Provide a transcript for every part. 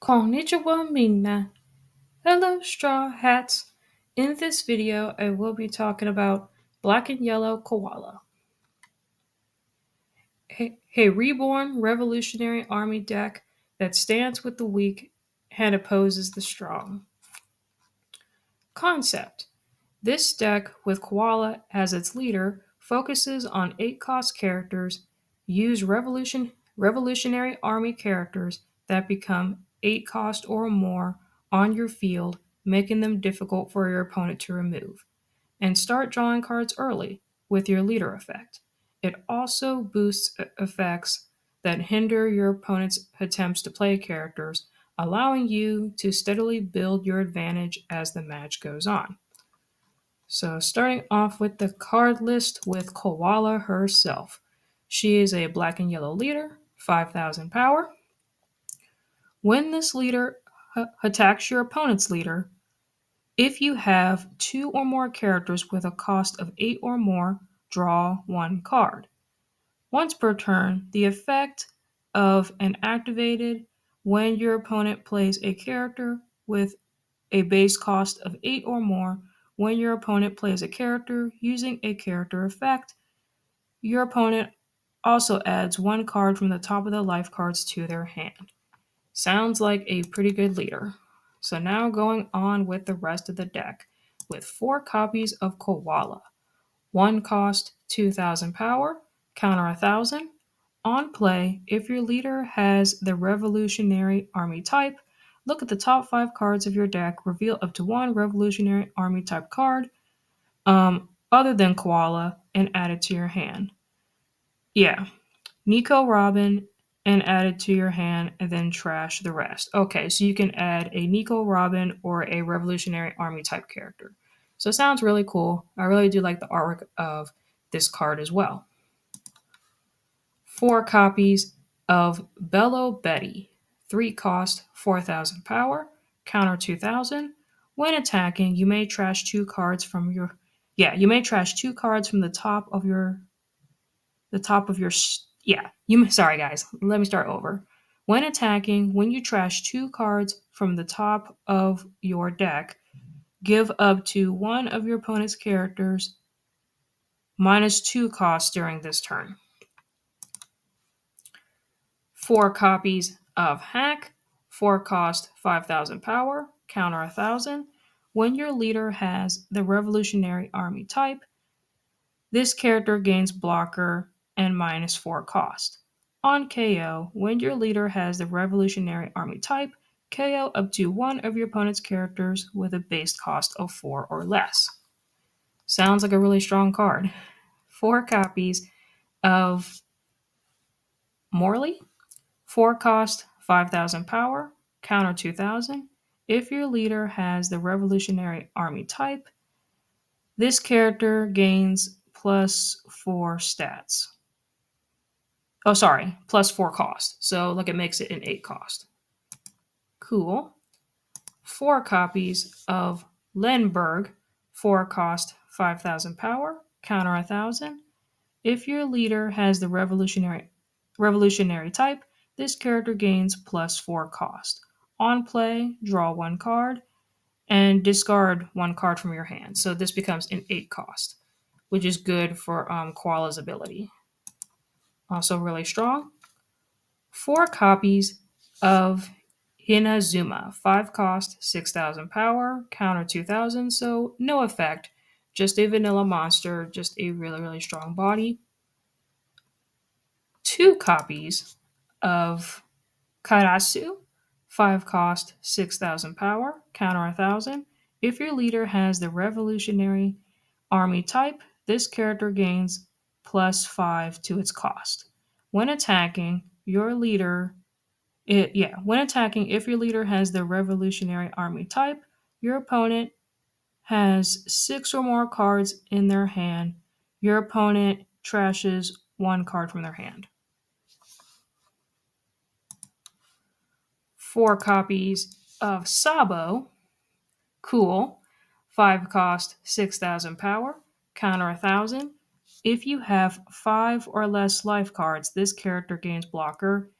Konnichiwa minna. Hello straw hats. In this video I will be talking about black and yellow koala. A reborn revolutionary army deck that stands with the weak and opposes the strong. Concept. This deck, with Koala as its leader, focuses on 8 cost characters, use revolutionary army characters that become 8 cost or more on your field, making them difficult for your opponent to remove, and start drawing cards early with your leader effect. It also boosts effects that hinder your opponent's attempts to play characters, allowing you to steadily build your advantage as the match goes on. So, starting off with the card list with Koala herself. She is a black and yellow leader, 5,000 power. When this leader attacks your opponent's leader, if you have 2 or more characters with a cost of 8 or more, draw 1 card. Once per turn, the effect of an activated when your opponent plays a character with a base cost of 8 or more. When your opponent plays a character using a character effect, your opponent also adds 1 card from the top of the life cards to their hand. Sounds like a pretty good leader. So now going on with the rest of the deck with 4 copies of Koala. 1 cost 2,000 power, counter 1,000. On play, if your leader has the Revolutionary Army type, look at the top 5 cards of your deck, reveal up to 1 Revolutionary Army type card other than Koala, and add it to your hand. Yeah, Nico Robin and add it to your hand and then trash the rest. Okay, so you can add a Nico Robin or a Revolutionary Army type character. So it sounds really cool. I really do like the artwork of this card as well. 4 copies of Bello Betty. 3 cost, 4,000 power, counter 2,000. When attacking, you may trash 2 cards from your you may trash 2 cards from the top of your sorry guys, let me start over. When attacking, when you trash 2 cards from the top of your deck, give up to 1 of your opponent's characters minus 2 costs during this turn. 4 copies of Hack, 4 cost, 5,000 power, counter 1,000. When your leader has the Revolutionary Army type, this character gains blocker and minus 4 cost. On KO, when your leader has the Revolutionary Army type, KO up to 1 of your opponent's characters with a base cost of 4 or less. Sounds like a really strong card. 4 copies of Morley, 4 cost, 5,000 power, counter 2,000. If your leader has the Revolutionary Army type, this character gains plus 4 stats. Oh, sorry, plus 4 cost. So, it makes it an 8 cost. Cool. 4 copies of Lenberg, 4 cost, 5,000 power, counter 1,000. If your leader has the revolutionary type, this character gains plus 4 cost. On play, draw 1 card and discard 1 card from your hand. So this becomes an 8 cost, which is good for Koala's ability. Also really strong. 4 copies of Hinazuma, 5 cost, 6,000 power, counter 2,000, so no effect. Just a vanilla monster, just a really, really strong body. 2 copies of Karasu, 5 cost, 6,000 power, counter 1,000. If your leader has the Revolutionary Army type, this character gains plus 5 to its cost. When attacking, if your leader has the Revolutionary Army type, your opponent has 6 or more cards in their hand. Your opponent trashes 1 card from their hand. 4 copies of Sabo. Cool. 5 cost, 6,000 power, counter 1,000. If you have 5 or less life cards, this character gains blocker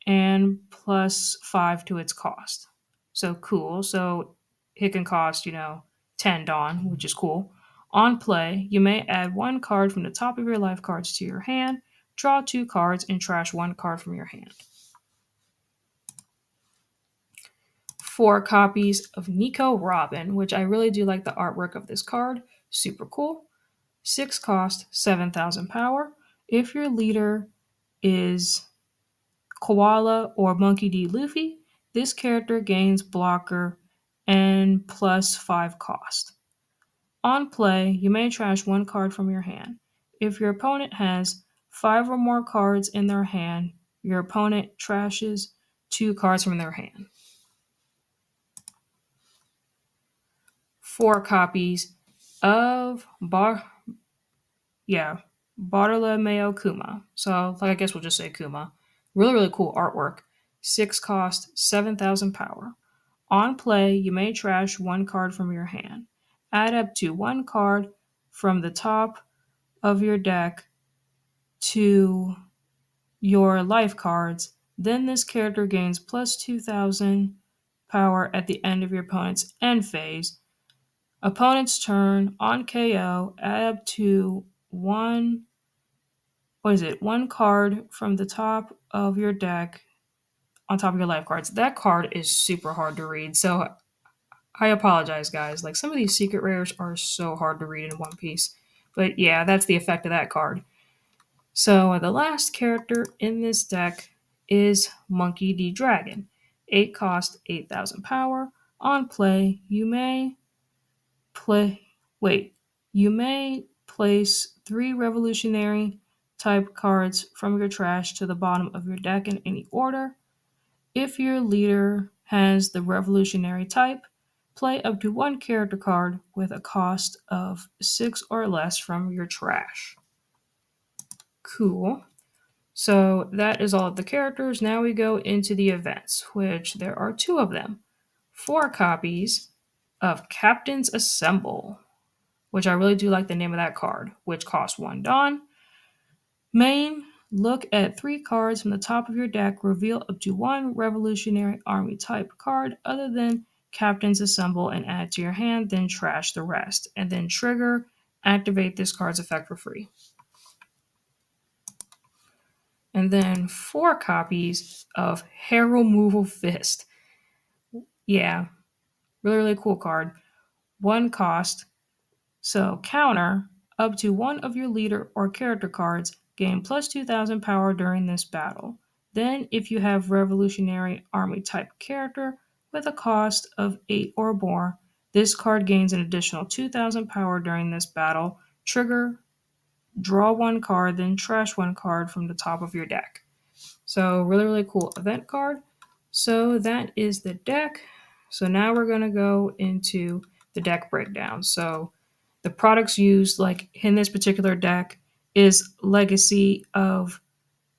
and plus 5 to its cost. So cool. So it can cost, 10 Dawn, which is cool. On play, you may add one card from the top of your life cards to your hand, draw two cards, and trash one card from your hand. 4 copies of Nico Robin, which I really do like the artwork of this card. Super cool. 6 cost, 7,000 power. If your leader is Koala or Monkey D. Luffy, this character gains blocker and plus 5 cost. On play, you may trash one card from your hand. If your opponent has 5 or more cards in their hand, your opponent trashes 2 cards from their hand. 4 copies of Bartolomeo Kuma. So, I guess we'll just say Kuma. Really, really cool artwork. 6 cost, 7,000 power. On play, you may trash one card from your hand. Add up to one card from the top of your deck to your life cards. Then this character gains plus 2,000 power at the end of your opponent's end phase. Opponent's turn on KO, add up to one card from the top of your deck on top of your life cards. That card is super hard to read, so I apologize, guys. Like, some of these secret rares are so hard to read in One Piece. But yeah, that's the effect of that card. So the last character in this deck is Monkey D. Dragon. 8 cost, 8,000 power. On play, play you may place 3 revolutionary type cards from your trash to the bottom of your deck in any order. If your leader has the revolutionary type, play up to 1 character card with a cost of 6 or less from your trash. Cool. So that is all of the characters. Now we go into the events, which there are 2 of them. 4 copies of Captains Assemble, which I really do like the name of that card, which costs 1 Dawn. Main, look at 3 cards from the top of your deck, reveal up to 1 Revolutionary Army type card other than Captains Assemble and add to your hand, then trash the rest. And then trigger, activate this card's effect for free. And then 4 copies of Hair Removal Fist. Yeah, really, really cool card. 1 cost. So counter, up to 1 of your leader or character cards gain plus 2,000 power during this battle. Then, if you have Revolutionary Army type character with a cost of 8 or more, this card gains an additional 2,000 power during this battle. Trigger, draw 1 card, then trash 1 card from the top of your deck. So really, really cool event card. So that is the deck. So now we're going to go into the deck breakdown. So the products used, like in this particular deck, is Legacy of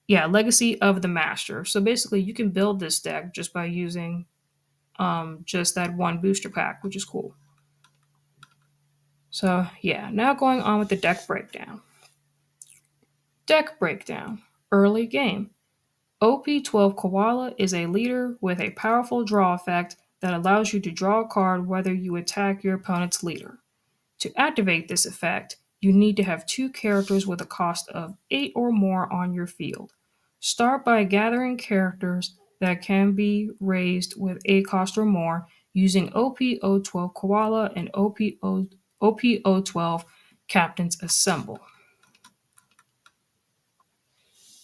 the Master. So basically, you can build this deck just by using just that one booster pack, which is cool. So yeah, now going on with the deck breakdown. Deck breakdown. Early game. OP12 Koala is a leader with a powerful draw effect that allows you to draw a card whether you attack your opponent's leader. To activate this effect, you need to have 2 characters with a cost of 8 or more on your field. Start by gathering characters that can be raised with 8 cost or more using OP012 Koala and OP012 Captains Assemble.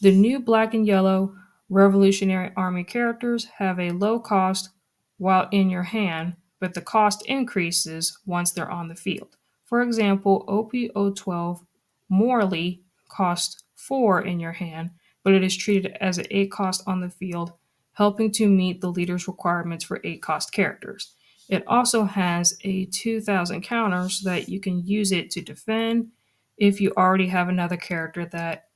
The new black and yellow Revolutionary Army characters have a low cost while in your hand, but the cost increases once they're on the field. For example, OP012 Morley costs 4 in your hand, but it is treated as an 8 cost on the field, helping to meet the leader's requirements for 8 cost characters. It also has a 2,000 counter so that you can use it to defend if you already have another character that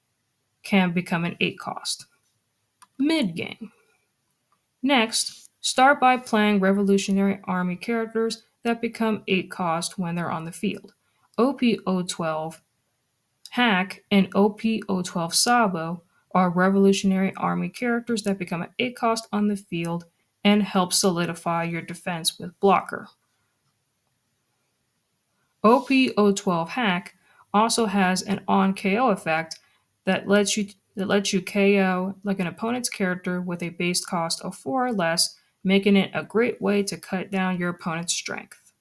can become an 8 cost. Mid-game. Next, start by playing Revolutionary Army characters that become 8 cost when they're on the field. OP012 Hack and OP012 Sabo are Revolutionary Army characters that become an 8 cost on the field and help solidify your defense with blocker. OP012 Hack also has an on KO effect that lets you KO like an opponent's character with a base cost of 4 or less, making it a great way to cut down your opponent's strength.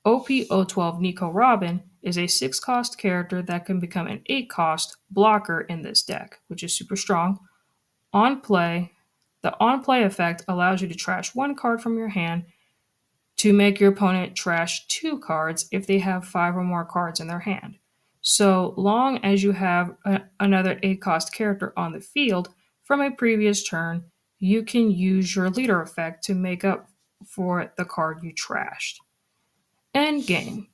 OP012 Nico Robin is a 6 cost character that can become an 8 cost blocker in this deck, which is super strong. On play, the on play effect allows you to trash 1 card from your hand to make your opponent trash 2 cards if they have 5 or more cards in their hand. So long as you have another 8 cost character on the field from a previous turn, you can use your leader effect to make up for the card you trashed. End game.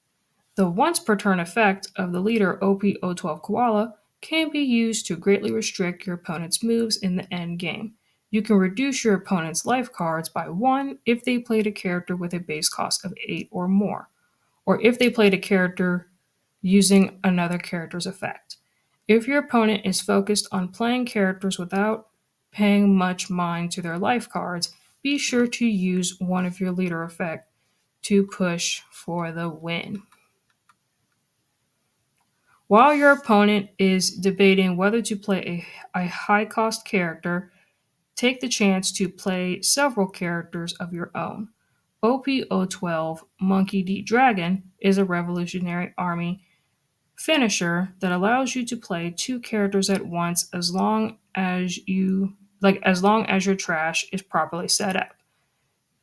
The once per turn effect of the leader OP012 Koala can be used to greatly restrict your opponent's moves in the end game. You can reduce your opponent's life cards by 1 if they played a character with a base cost of 8 or more, or if they played a character using another character's effect. If your opponent is focused on playing characters without paying much mind to their life cards, be sure to use one of your leader effect to push for the win. While your opponent is debating whether to play a high cost character, take the chance to play several characters of your own. OP012 Monkey D Dragon is a Revolutionary Army finisher that allows you to play 2 characters at once as long as your trash is properly set up.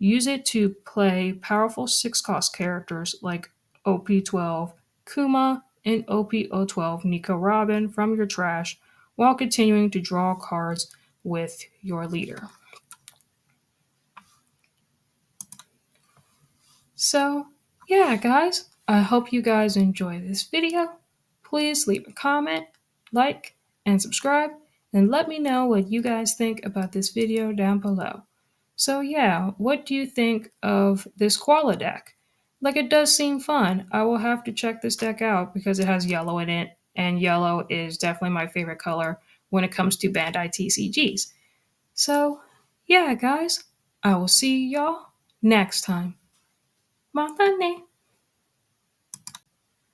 Use it to play powerful 6 cost characters like OP12 Kuma and OP012 Nico Robin from your trash while continuing to draw cards with your leader. So, yeah, guys, I hope you guys enjoy this video. Please leave a comment, like, and subscribe, and let me know what you guys think about this video down below. So, yeah, what do you think of this Koala deck? Like, it does seem fun. I will have to check this deck out because it has yellow in it, and yellow is definitely my favorite color when it comes to Bandai TCGs. So, yeah, guys, I will see y'all next time. Matane!